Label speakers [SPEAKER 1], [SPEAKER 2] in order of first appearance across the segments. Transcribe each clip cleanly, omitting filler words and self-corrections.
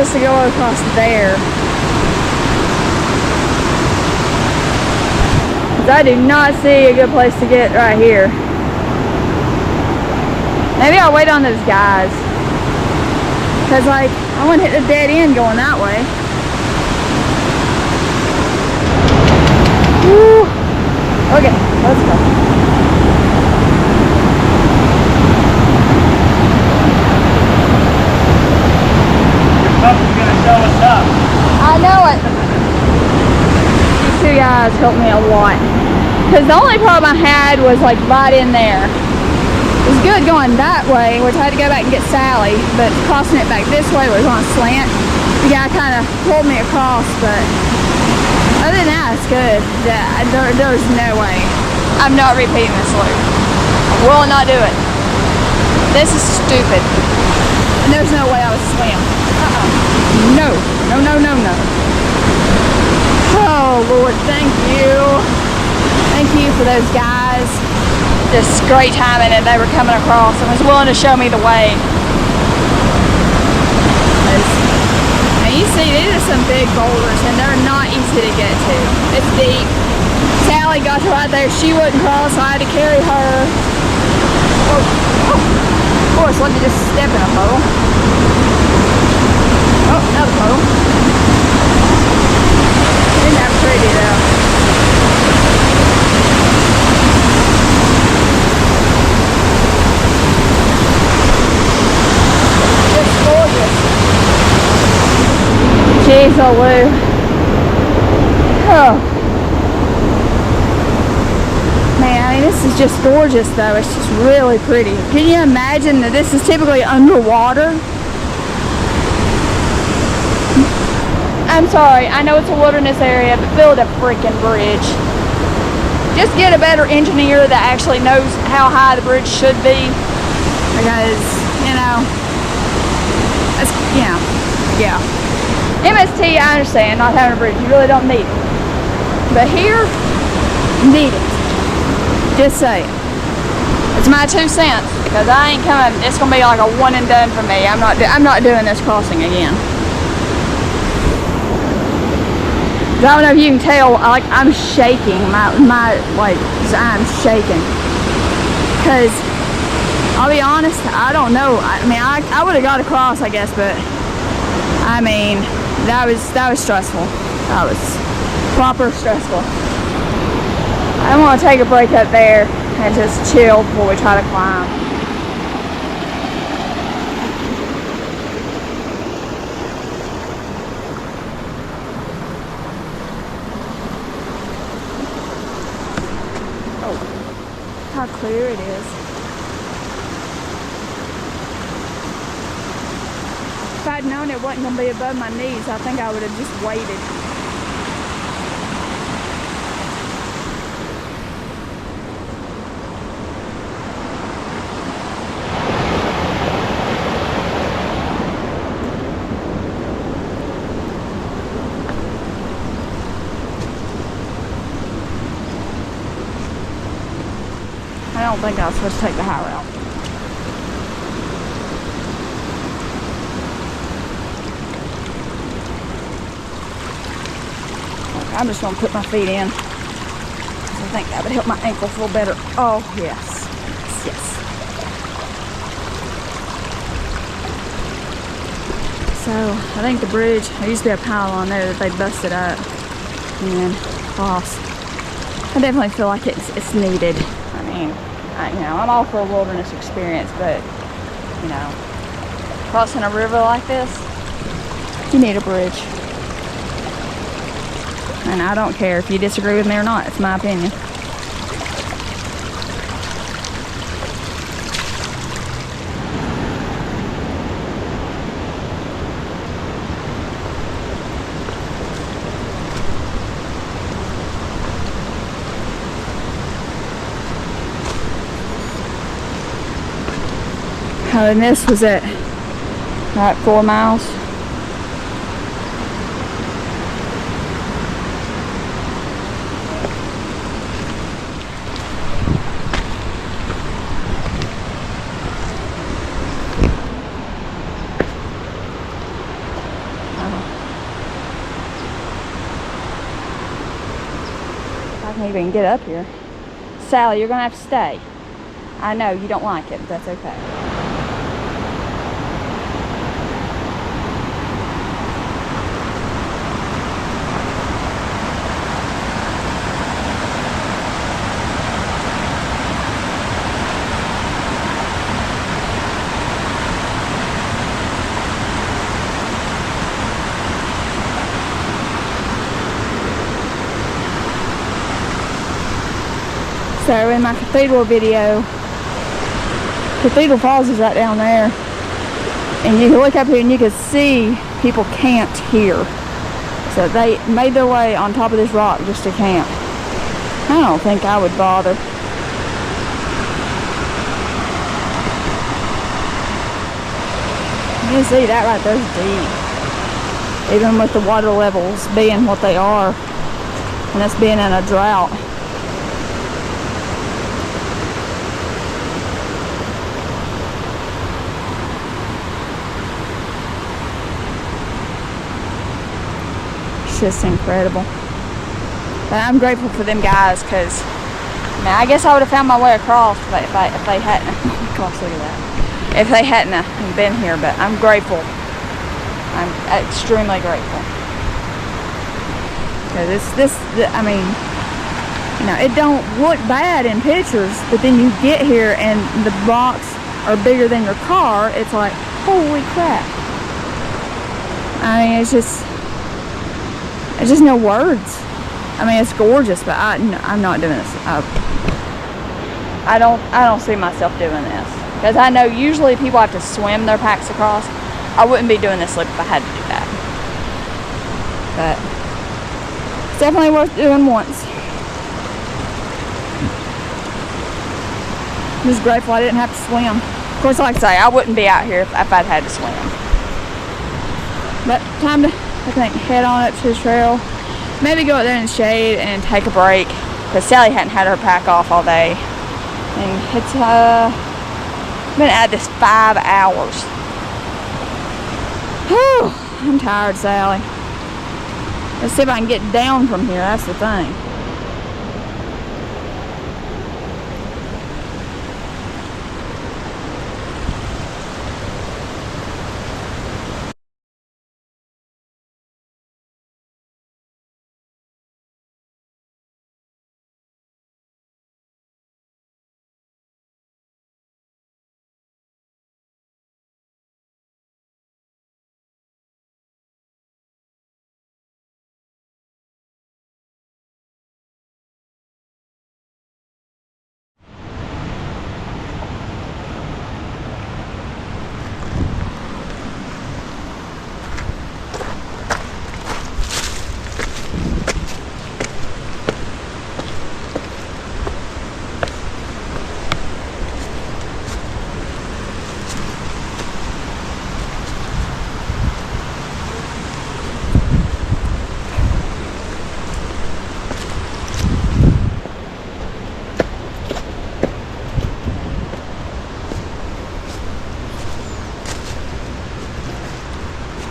[SPEAKER 1] us to go across there. I do not see a good place to get right here. Maybe I'll wait on those guys. Because, like, I want to hit the dead end going that way. Woo. Okay, let's go.
[SPEAKER 2] Your puppy's going to show us up.
[SPEAKER 1] I know it. These two guys helped me a lot. Because the only problem I had was like right in there. It was good going that way, which I had to go back and get Sally, but crossing it back this way was on a slant. The guy kind of pulled me across, but other than that, it's good. There's no way. I'm not repeating this loop. I will not do it. This is stupid. And there's no way I would swim. No. No, no, no, no. Oh, Lord, thank you. Thank you for those guys. Just great timing, and they were coming across and was willing to show me the way. And you see, these are some big boulders, and they're not easy to get to. It's deep. Sally got to right there. She wouldn't cross, so I had to carry her. Oh, oh. Of course, let me just step in a puddle. Oh, another puddle. Isn't that pretty, though? Jeez, oh, Lou. Oh. Man, I mean, this is just gorgeous, though. It's just really pretty. Can you imagine that this is typically underwater? I'm sorry. I know it's a wilderness area, but build a freaking bridge. Just get a better engineer that actually knows how high the bridge should be. Because, you know, it's, you know, yeah. MST, I understand, not having a bridge. You really don't need it. But here, need it. Just saying. It's my 2 cents, because I ain't coming. It's gonna be like a one and done for me. I'm not doing this crossing again. I don't know if you can tell. I'm shaking. I'm shaking. Cause I'll be honest, I don't know. I mean, I would have got across, I guess, but I mean. That was stressful. That was proper stressful. I want to take a break up there and just chill before we try to climb. Oh, how clear it is. If I'd known it wasn't going to be above my knees, I think I would have just waited. I don't think I was supposed to take the high route. I'm just going to put my feet in. I think that would help my ankle feel better. Oh, yes. Yes, yes. So, I think the bridge, there used to be a pile on there that they busted up and crossed. I definitely feel like it's needed. I mean, you know, I'm all for a wilderness experience, but, you know, crossing a river like this, you need a bridge. And I don't care if you disagree with me or not. It's my opinion. Oh, and this was it. Right, 4 miles. can't even get up here. Sally, you're gonna have to stay. I know you don't like it, but that's okay. So in my cathedral video, Cathedral Falls is right down there, and you can look up here and you can see people camped here. So they made their way on top of this rock just to camp. I don't think I would bother. You can see that right there's deep. Even with the water levels being what they are, and us being in a drought. It's just incredible. But I'm grateful for them guys, because I guess I would have found my way across if they hadn't. Gosh, look at that. If they hadn't been here, but I'm grateful. I'm extremely grateful. I mean, you know, it don't look bad in pictures, but then you get here and the rocks are bigger than your car. It's like, holy crap. I mean, it's just no words. I mean, it's gorgeous, but I'm not doing this. I don't see myself doing this, because I know usually people have to swim their packs across. I wouldn't be doing this loop if I had to do that. But it's definitely worth doing once. I'm just grateful I didn't have to swim. Of course, like I say, I wouldn't be out here if I'd had to swim. But time to, I think, head on up to the trail. Maybe go out there in the shade and take a break, because Sally hadn't had her pack off all day. And it's been at this 5 hours. Whew, I'm tired, Sally. Let's see if I can get down from here. That's the thing.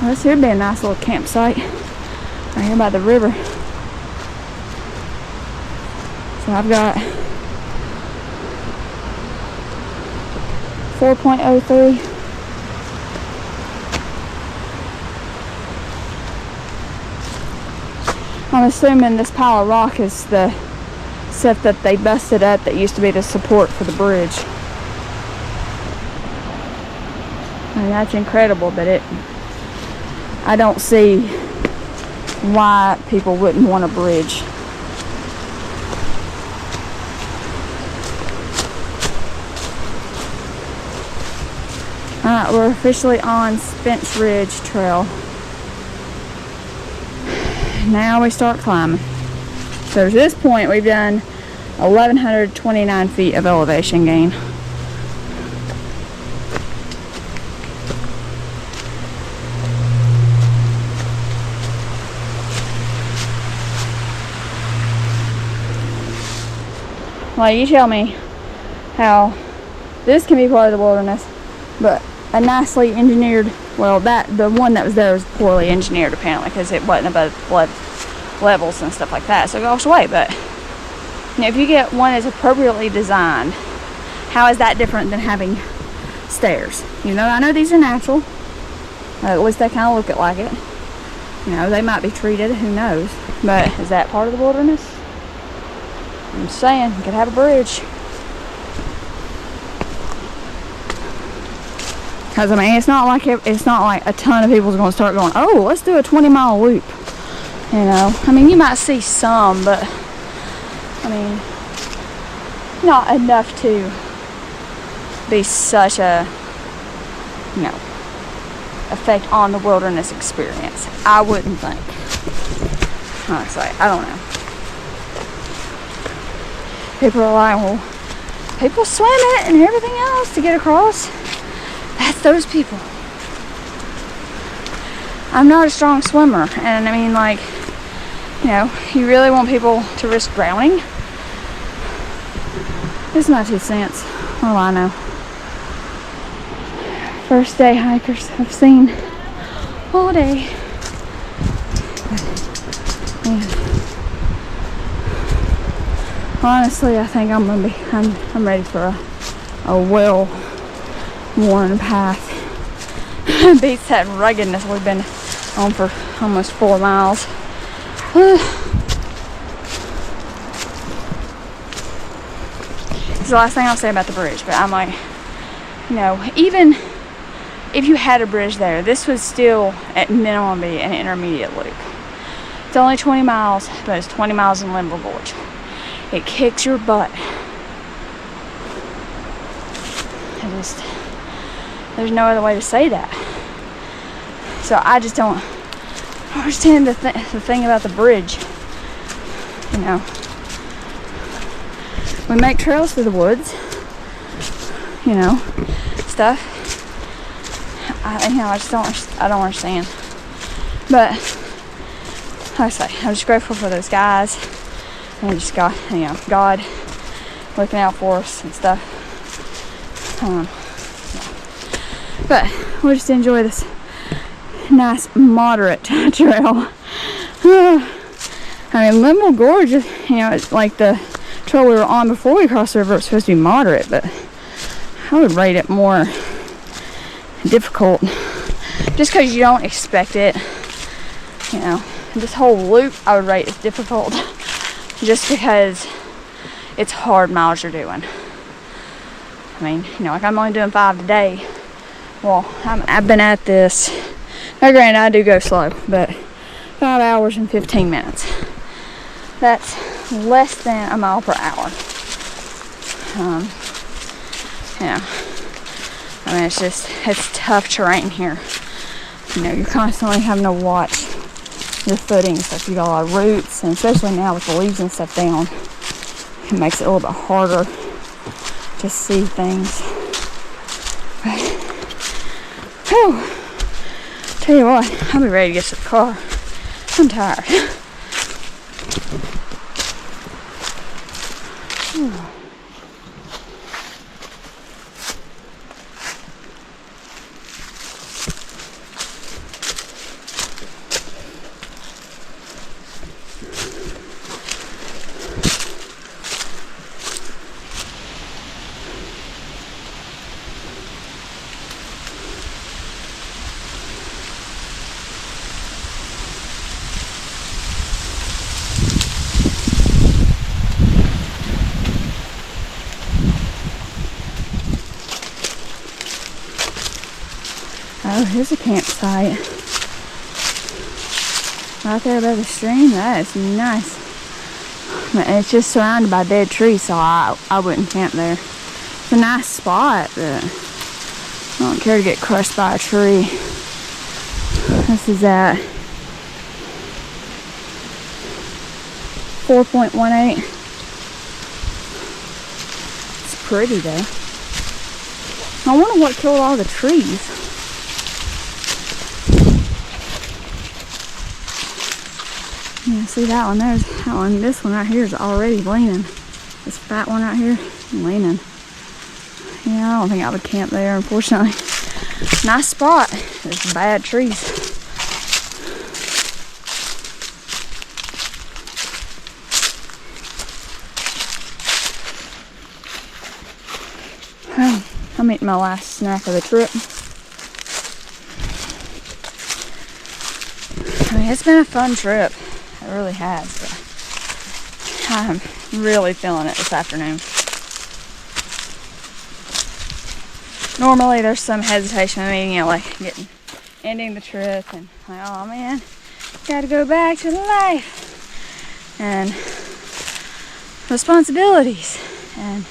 [SPEAKER 1] Well, this here would be a nice little campsite right here by the river. So I've got 4.03. I'm assuming this pile of rock is the stuff that they busted up that used to be the support for the bridge. And that's incredible, but I don't see why people wouldn't want a bridge. Alright, we're officially on Spence Ridge Trail. Now we start climbing. So to this point we've done 1,129 feet of elevation gain. Well, you tell me how this can be part of the wilderness, but a nicely engineered, well, the one that was there was poorly engineered apparently, because it wasn't above flood levels and stuff like that, so it goes away. But You know, if you get one that's appropriately designed, how is that different than having stairs? You know, I know these are natural. At least they kind of look like it. You know, they might be treated, who knows. But is that part of the wilderness? I'm just saying, you could have a bridge. Because, I mean, it's not like a ton of people's going to start going, oh, let's do a 20-mile loop. You know, I mean, you might see some, but, I mean, not enough to be such a, you know, effect on the wilderness experience. I wouldn't think. Honestly, I don't know. People are like, well, people swim it and everything else to get across. That's those people. I'm not a strong swimmer, and I mean, like, you know, you really want people to risk drowning? This is my 2 cents. What do I know? First day hikers I've seen all day. Man. Honestly, I think I'm ready for a well-worn path. Beats that ruggedness we've been on for almost 4 miles. It's the last thing I'll say about the bridge, but I'm like, you know, even if you had a bridge there, this would still at minimum be an intermediate loop. It's only 20 miles, but it's 20 miles in Linville Gorge. It kicks your butt. There's no other way to say that. So I just don't understand the thing about the bridge. You know, we make trails through the woods, you know, stuff. I don't understand. But like I say, I'm just grateful for those guys, and just God looking out for us and stuff. Yeah. But we'll just enjoy this nice moderate trail. I mean, Linville Gorge, you know, it's like the trail we were on before we crossed the river. It's supposed to be moderate, but I would rate it more difficult, just because you don't expect it. You know, this whole loop I would rate as difficult, just because it's hard miles you're doing. I mean, you know, like I'm only doing 5 today. Well, I've been at this. Now, granted, I do go slow, but 5 hours and 15 minutes. That's less than a mile per hour. Yeah. I mean, it's tough terrain here. You know, you're constantly having to watch your footing. So if you got a lot of roots, and especially now with the leaves and stuff down, it makes it a little bit harder to see things. But, whew, tell you what, I'll be ready to get to the car. I'm tired. Oh, here's a campsite. Right there by the stream. That is nice. But it's just surrounded by dead trees, so I wouldn't camp there. It's a nice spot, but I don't care to get crushed by a tree. This is at 4.18. It's pretty though. I wonder what killed all the trees. Yeah, see that one? There's that one. This one right here is already leaning. This fat one right here, leaning. Yeah, I don't think I would camp there, unfortunately. Nice spot. There's bad trees. I'm eating my last snack of the trip. I mean, it's been a fun trip. It really has. But I'm really feeling it this afternoon. Normally there's some hesitation in me, you know, like ending the trip and like, oh man, gotta go back to life and responsibilities. And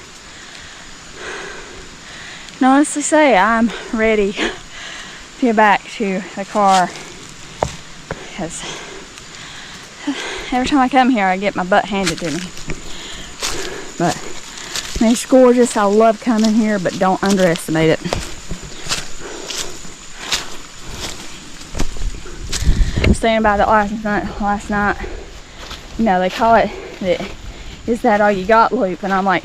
[SPEAKER 1] I can honestly say I'm ready to get back to the car, because every time I come here I get my butt handed to me. But I mean, it's gorgeous. I love coming here, but don't underestimate it. I was thinking about it last night. You know, they call it the "Is that all you got?" loop, and I'm like,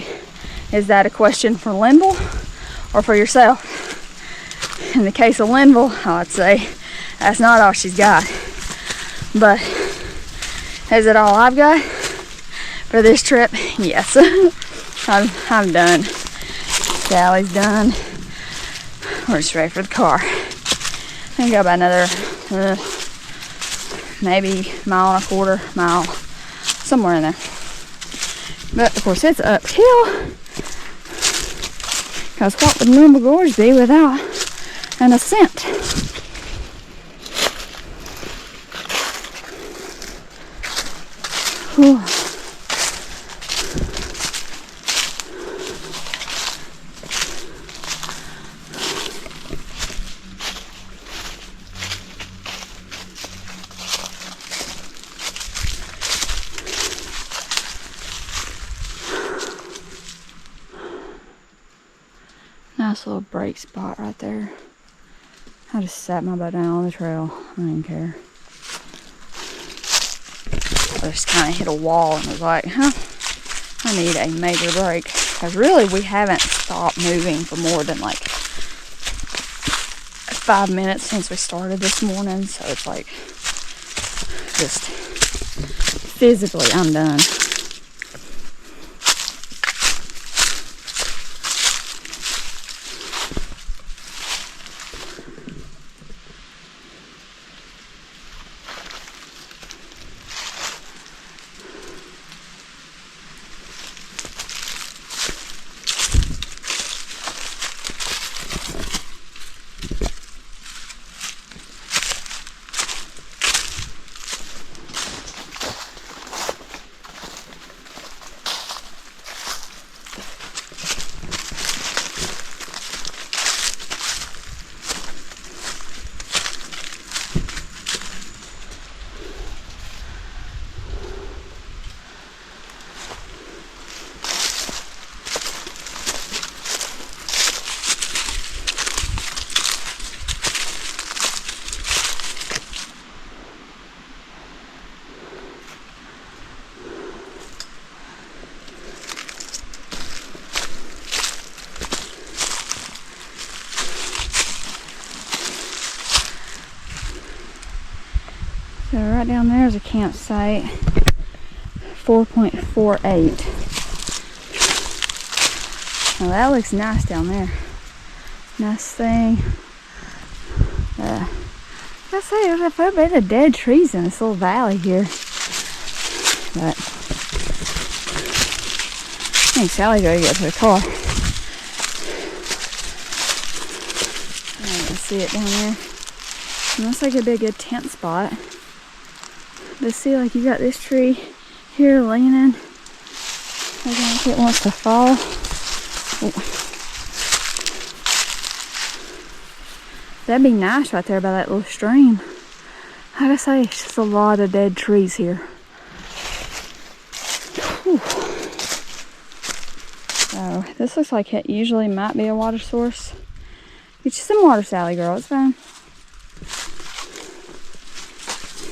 [SPEAKER 1] is that a question for Linville or for yourself? In the case of Linville, I'd say that's not all she's got. But is it all I've got for this trip? Yes. I'm done. Sally's done. We're just ready for the car. I think I got about another maybe mile and a quarter, mile, somewhere in there. But of course it's uphill, because what would Linville Gorge be without an ascent? Whew. Nice little break spot right there. I just sat my butt down on the trail. I didn't care. I just kind of hit a wall and was like, huh, I need a major break. Because really we haven't stopped moving for more than like 5 minutes since we started this morning. So it's like, just physically I'm done. So right down there is a campsite, 4.48. Now that looks nice down there. Nice thing. I say there's a fair bit of dead trees in this little valley here. But I think Sally's ready to get to the car. I can see it down there. It looks like it'd be a good tent spot. But see, like you got this tree here leaning. Like it wants to fall. Ooh. That'd be nice right there by that little stream. Like I say, it's just a lot of dead trees here. Whew. So this looks like it usually might be a water source. Get you some water, Sally girl, it's fine.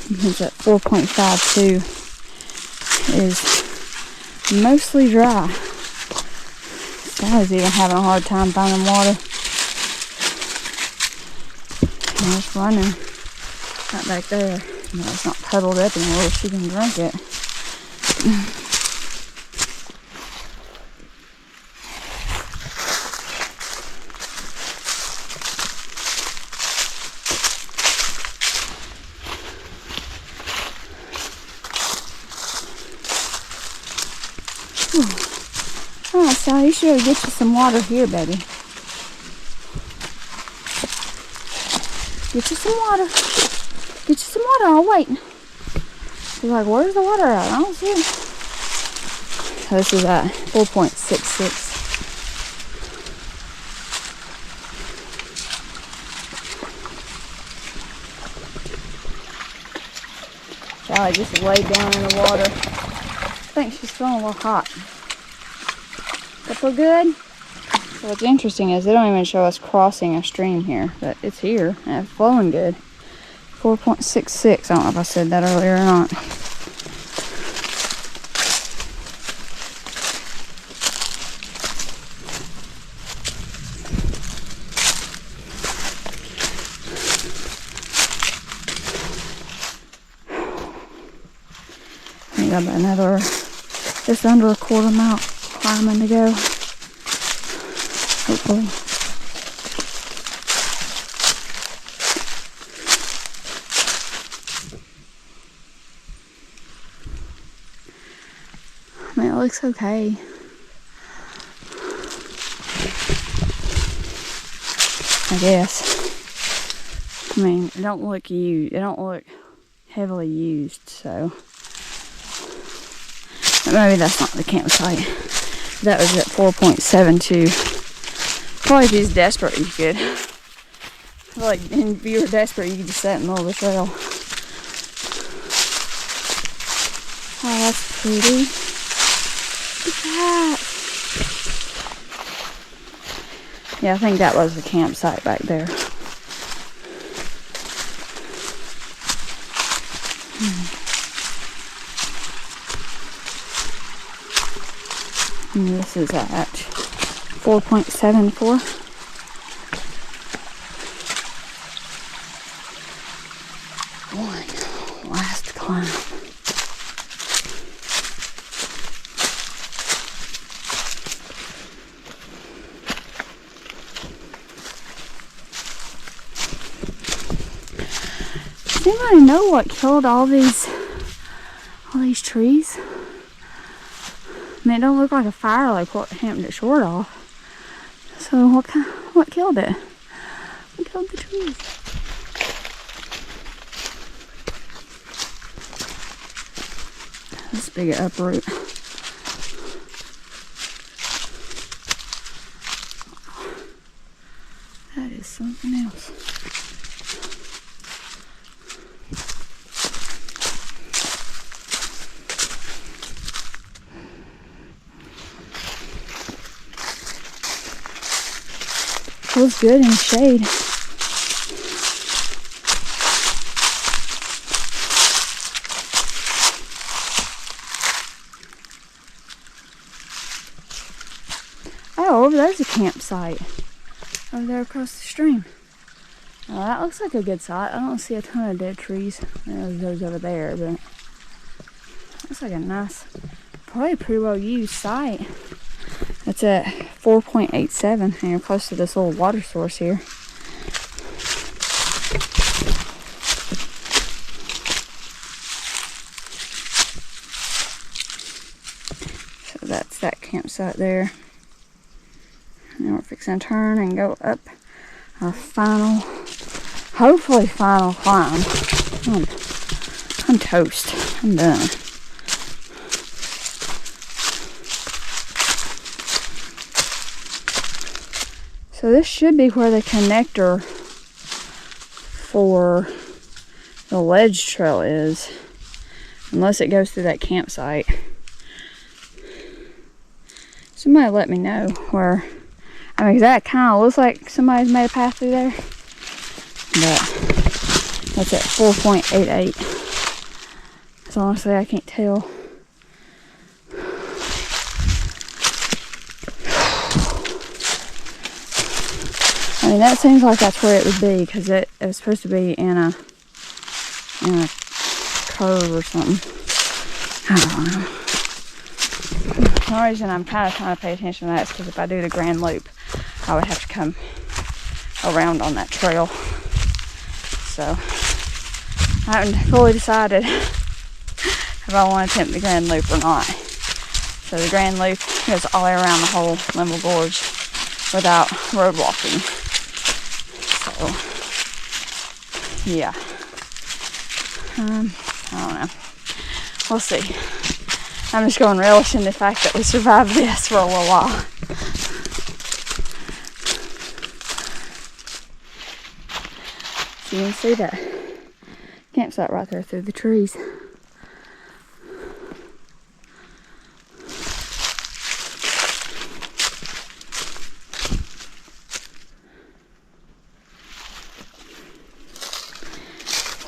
[SPEAKER 1] It's at 4.52 is mostly dry. Sally's even having a hard time finding water. And it's running right back there. No, it's not puddled up anymore. She can drink it. Oh, Sally, you should get you some water here, baby. Get you some water. Get you some water, I'll wait. She's like, where's the water at? I don't see it. So this is at 4.66. Sally just laid down in the water. I think she's feeling a little hot. That feel good? So what's interesting is they don't even show us crossing a stream here, but it's here and it's flowing good. 4.66. I don't know if I said that earlier or not. I got another, just under a quarter mile climbing to go. Hopefully. I mean, it looks okay. I guess. I mean, it don't look heavily used, so. But maybe that's not the campsite. That was at 4.72. Probably if you was desperate, you could. Like, if you were desperate, you could just sit in the middle of the trail. Oh, that's pretty. Look at that. Yeah, I think that was the campsite back there. And this is at 4.74. One last climb. Does anybody know what killed all these trees? I mean, it don't look like a fire like what happened at Short Off. So what killed it? What killed the trees? This big uproot. That is something else. Feels good in the shade. Oh, over there's a campsite. Over there across the stream. Well, that looks like a good site. I don't see a ton of dead trees. There's those over there, but looks like a nice, probably a pretty well used site. It's at 4.87 and you're close to this little water source here. So that's that campsite there. Now we're fixing to turn and go up our final, hopefully final climb. I'm toast. I'm done. So this should be where the connector for the ledge trail is, unless it goes through that campsite. Somebody let me know where, I mean, that kind of looks like somebody's made a path through there, but that's at 4.88. So honestly, I can't tell. I mean, that seems like that's where it would be, because it was supposed to be in a curve or something. I don't know. The only reason I'm kind of trying to pay attention to that is because if I do the Grand Loop, I would have to come around on that trail. So I haven't fully decided if I want to attempt the Grand Loop or not. So the Grand Loop goes all the way around the whole Linville Gorge without road walking. So, yeah. I don't know. We'll see. I'm just going to relish in the fact that we survived this for a little while. So you can see that campsite right there through the trees.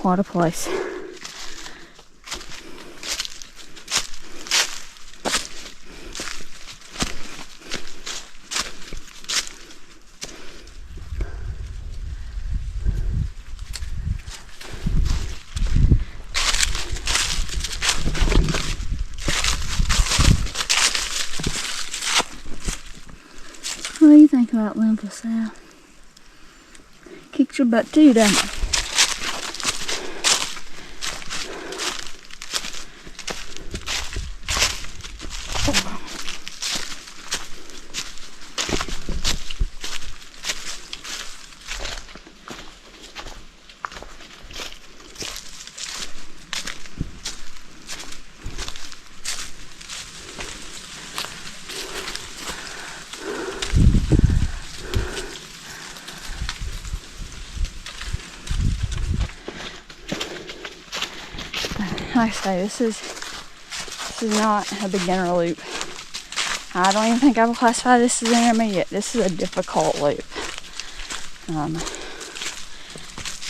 [SPEAKER 1] What a place. What do you think about Linville South? Kicks your butt too, doesn't it? Like I say, this is not a beginner loop. I don't even think I would classify this as intermediate. This is a difficult loop.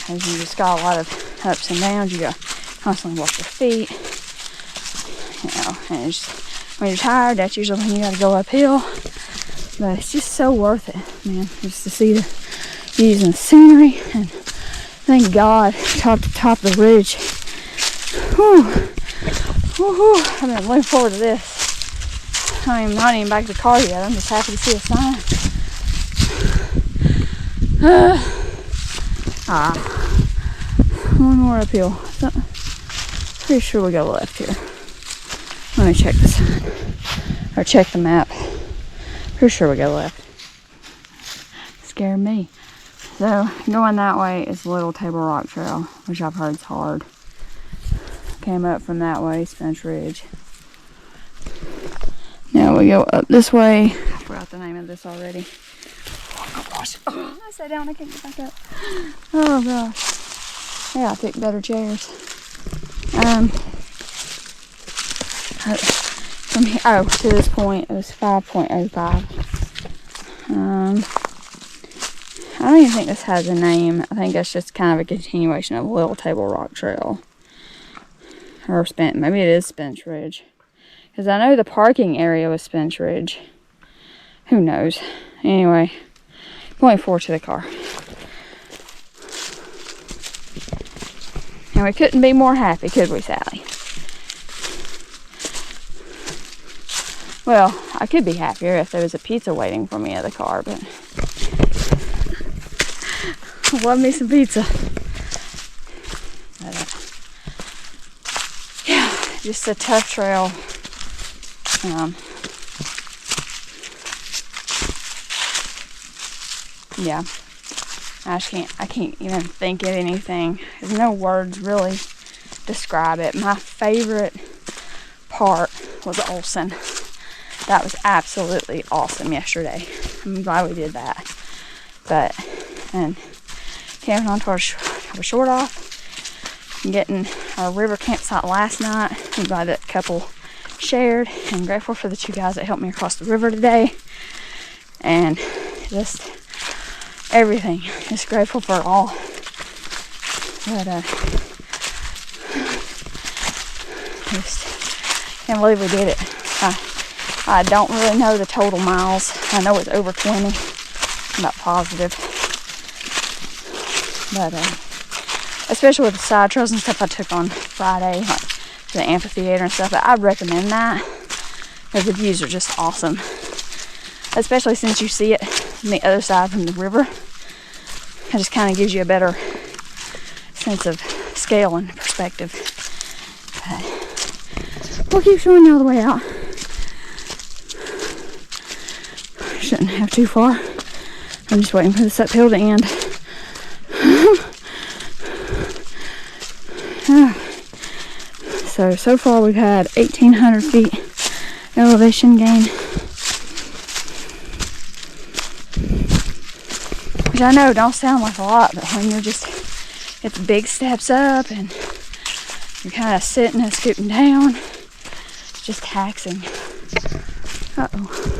[SPEAKER 1] As you just got a lot of ups and downs. You got to constantly watch your feet. You know, and it's just, when you're tired, that's usually when you got to go uphill. But it's just so worth it, man. Just to see the views and the scenery. And thank God, top to top of the ridge. Whew. Woo-hoo. I've been looking forward to this. I'm not even back to the car yet. I'm just happy to see a sign. One more uphill. So, pretty sure we go left here. Let me check the sign. Or check the map. Pretty sure we go left. Scared me. So, going that way is Little Table Rock Trail, which I've heard is hard. Came up from that way, Spence Ridge. Now we go up this way. I forgot the name of this already. Oh gosh. Oh, I sat down, I can't get back up. Oh gosh. Yeah, I picked better chairs. From here, to this point, it was 5.05. I don't even think this has a name. I think that's just kind of a continuation of Little Table Rock Trail. Or maybe it is Spence Ridge. Because I know the parking area was Spence Ridge. Who knows? Anyway, going forward to the car. And we couldn't be more happy, could we, Sally? Well, I could be happier if there was a pizza waiting for me at the car, but I love me some pizza. Just a tough trail. Yeah, I can't even think of anything. There's no words really describe it. My favorite part was Olsen. That was absolutely awesome yesterday. I'm glad we did that. And camping on to our short off. Getting our river campsite last night. I'm glad that couple shared, and grateful for the two guys that helped me across the river today. And just everything. Just grateful for it all. But just can't believe we did it. I don't really know the total miles. I know it's over 20. I'm not positive. But especially with the side trails and stuff I took on Friday, like the amphitheater and stuff. But I'd recommend that because the views are just awesome. Especially since you see it on the other side from the river. It just kind of gives you a better sense of scale and perspective. But we'll keep showing you all the way out. too far. I'm just waiting for this uphill to end. So far we've had 1,800 feet elevation gain. Which I know don't sound like a lot, but when you're just, it's big steps up and you're kind of sitting and scooting down, it's just taxing. Uh-oh.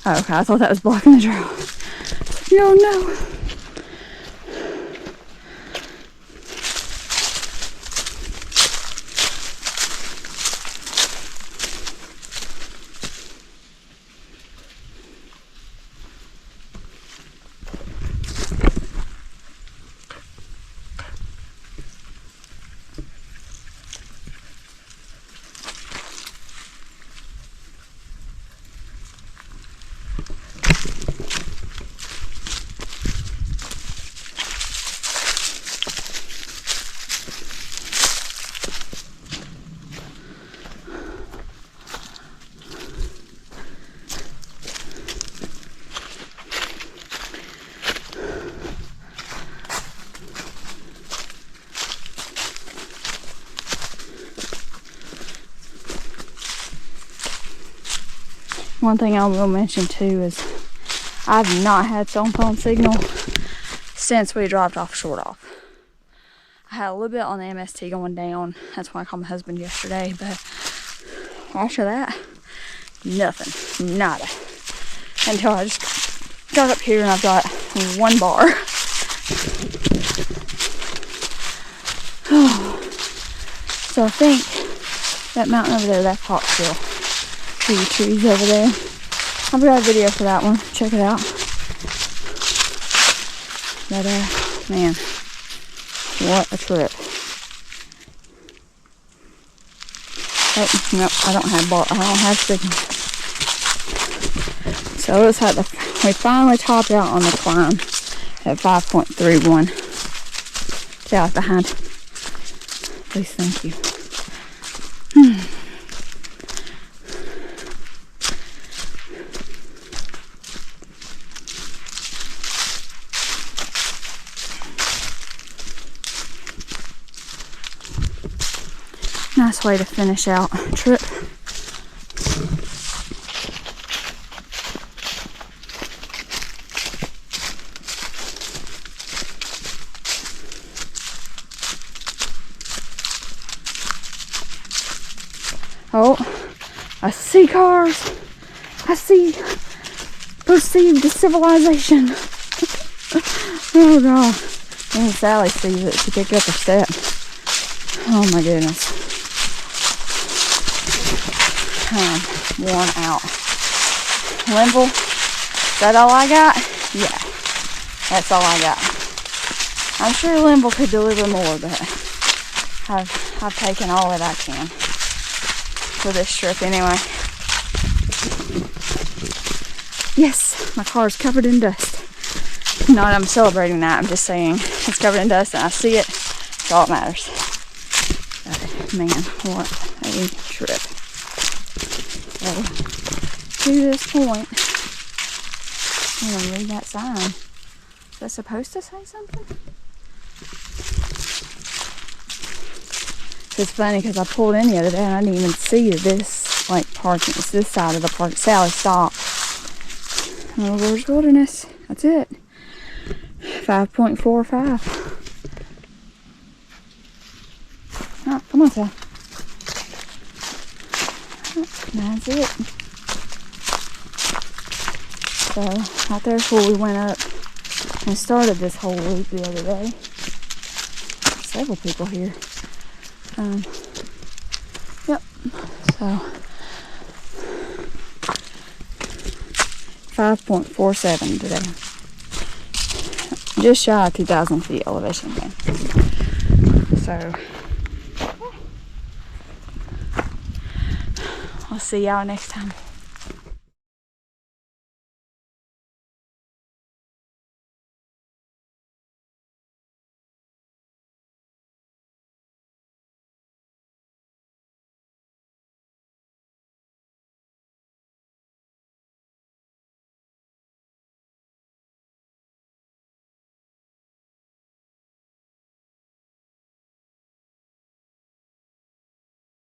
[SPEAKER 1] Oh, okay, I thought that was blocking the trail. Oh no. One thing I will mention too is I've not had cell phone signal since we dropped off Short Off. I had a little bit on the MST going down. That's why I called my husband yesterday, but after that, nothing, nada. Until I just got up here and I've got 1 bar. So I think that mountain over there, that's Hawksville. See the trees over there. I've got a video for that one. Check it out. But man, what a trip. Oh, no, I don't have signal. So it was at we finally topped out on the climb at 5.31. See out behind. Please, thank you. Nice way to finish out a trip. Oh, I see cars. I see perceived civilization. Oh God. And Sally sees it. She picked up her step. Oh my goodness. I'm worn out. Linville, is that all I got? Yeah, that's all I got. I'm sure Linville could deliver more, but I've taken all that I can for this trip anyway. Yes, my car's covered in dust. Not I'm celebrating that, I'm just saying it's covered in dust and I see it. That's all that matters. But, man, what a trip. So, to this point, I'm going to read that sign. Is that supposed to say something? It's funny because I pulled in the other day and I didn't even see this like parking. It's this side of the park. Sally stopped. Linville Gorge Wilderness. That's it. 5.45. Oh, come on, Sally. That's it. So, right there's where we went up and started this whole loop the other day. Several people here. Yep. So, 5.47 today. Just shy of 2,000 feet elevation gain. So, I'll see y'all next time.